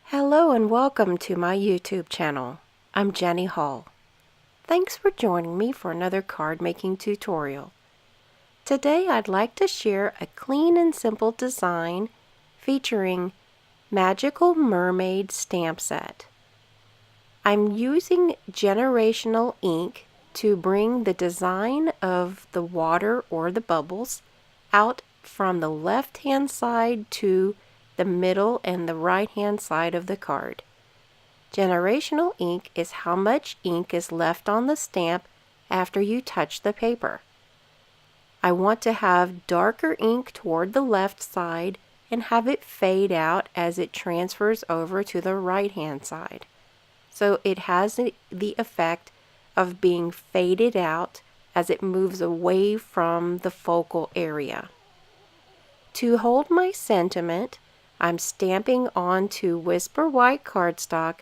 Hello and welcome to my YouTube channel. I'm Jenny Hall. Thanks for joining me for another card making tutorial. Today I'd like to share a clean and simple design featuring Magical Mermaid stamp set. I'm using generational ink to bring the design of the water or the bubbles out from the left hand side to the middle and the right hand side of the card. Generational ink is how much ink is left on the stamp after you touch the paper. I want to have darker ink toward the left side and have it fade out as it transfers over to the right hand side. So it has the effect of being faded out as it moves away from the focal area. To hold my sentiment, I'm stamping onto Whisper White cardstock,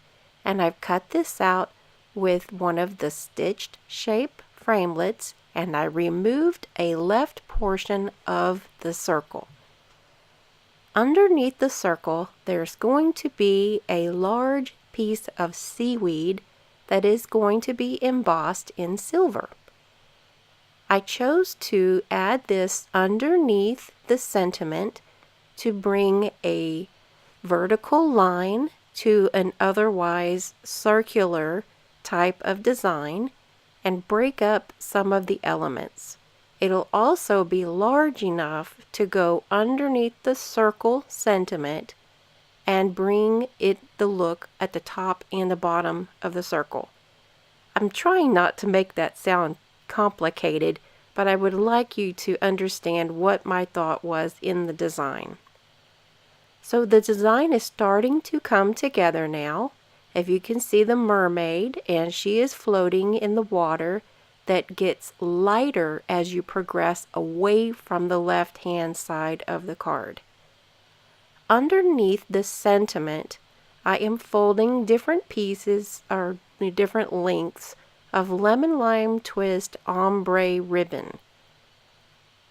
and I've cut this out with one of the stitched shape framelits, and I removed a left portion of the circle. Underneath the circle, there's going to be a large piece of seaweed that is going to be embossed in silver. I chose to add this underneath the sentiment to bring a vertical line to an otherwise circular type of design and break up some of the elements. It'll also be large enough to go underneath the circle sentiment and bring it the look at the top and the bottom of the circle. I'm trying not to make that sound complicated, but I would like you to understand what my thought was in the design. So the design is starting to come together now. If you can see the mermaid, and she is floating in the water that gets lighter as you progress away from the left hand side of the card. Underneath the sentiment, I am folding different pieces or different lengths of lemon lime twist ombre ribbon.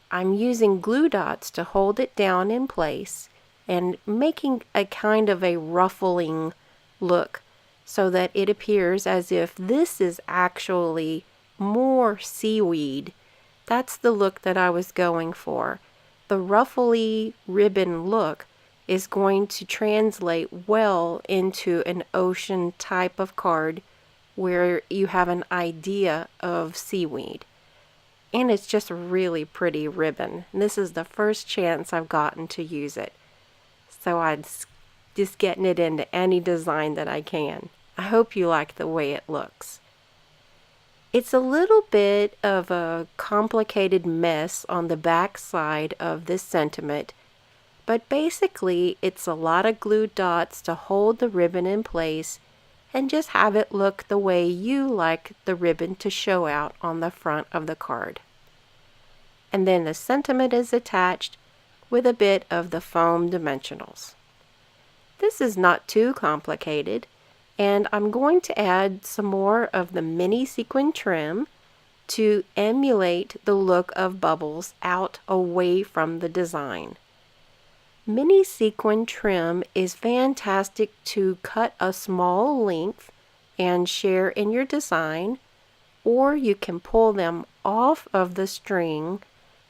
I'm using glue dots to hold it down in place and making a kind of a ruffling look so that it appears as if this is actually more seaweed. That's the look that I was going for. The ruffly ribbon look is going to translate well into an ocean type of card where you have an idea of seaweed. And it's just a really pretty ribbon. And this is the first chance I've gotten to use it. So I'm just getting it into any design that I can. I hope you like the way it looks. It's a little bit of a complicated mess on the back side of this sentiment, but basically it's a lot of glue dots to hold the ribbon in place and just have it look the way you like the ribbon to show out on the front of the card. And then the sentiment is attached with a bit of the foam dimensionals. This is not too complicated, and I'm going to add some more of the mini sequin trim to emulate the look of bubbles out away from the design. Mini sequin trim is fantastic to cut a small length and share in your design, or you can pull them off of the string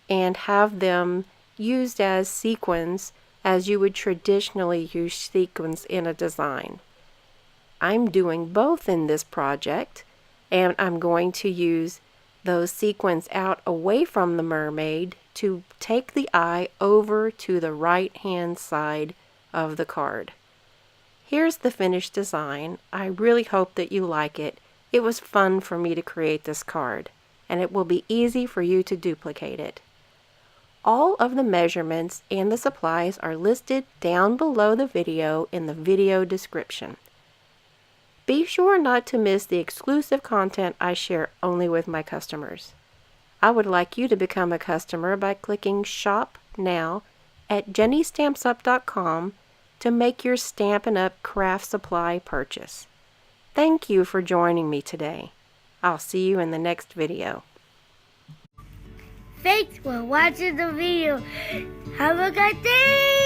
and have them used as sequins as you would traditionally use sequins in a design. I'm doing both in this project, and I'm going to use those sequins out away from the mermaid to take the eye over to the right hand side of the card. Here's the finished design. I really hope that you like it. It was fun for me to create this card, and it will be easy for you to duplicate it. All of the measurements and the supplies are listed down below the video in the video description. Be sure not to miss the exclusive content I share only with my customers. I would like you to become a customer by clicking Shop Now at jennystampsup.com to make your Stampin' Up! Craft supply purchase. Thank you for joining me today. I'll see you in the next video. Thanks for watching the video. Have a good day!